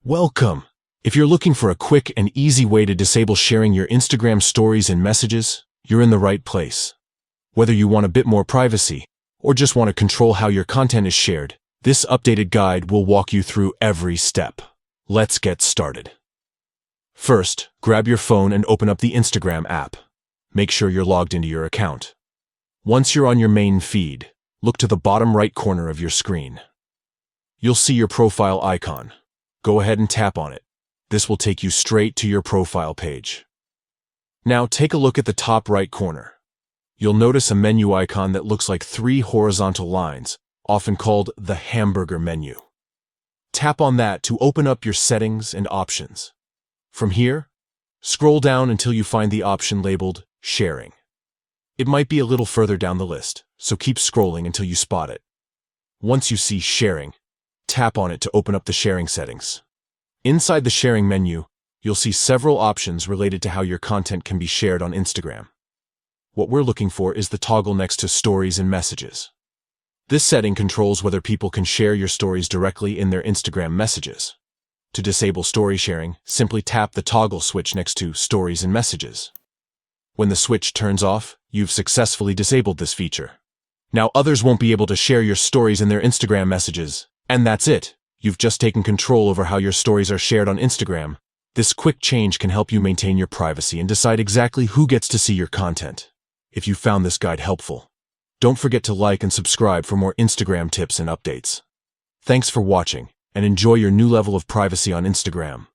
Welcome! If you're looking for a quick and easy way to disable sharing your Instagram stories and messages, you're in the right place. Whether you want a bit more privacy or just want to control how your content is shared, this updated guide will walk you through every step. Let's get started. First, grab your phone and open up the Instagram app. Make sure you're logged into your account. Once you're on your main feed, look to the bottom right corner of your screen. You'll see your profile icon. Go ahead and tap on it. This will take you straight to your profile page. Now take a look at the top right corner. You'll notice a menu icon that looks like 3 horizontal lines, often called the hamburger menu. Tap on that to open up your settings and options. From here, scroll down until you find the option labeled Sharing. It might be a little further down the list, so keep scrolling until you spot it. Once you see Sharing, tap on it to open up the sharing settings. Inside the sharing menu, you'll see several options related to how your content can be shared on Instagram. What we're looking for is the toggle next to Stories and Messages. This setting controls whether people can share your stories directly in their Instagram messages. To disable story sharing, simply tap the toggle switch next to Stories and Messages. When the switch turns off, you've successfully disabled this feature. Now others won't be able to share your stories in their Instagram messages. And that's it. You've just taken control over how your stories are shared on Instagram. This quick change can help you maintain your privacy and decide exactly who gets to see your content. If you found this guide helpful, don't forget to like and subscribe for more Instagram tips and updates. Thanks for watching, and enjoy your new level of privacy on Instagram.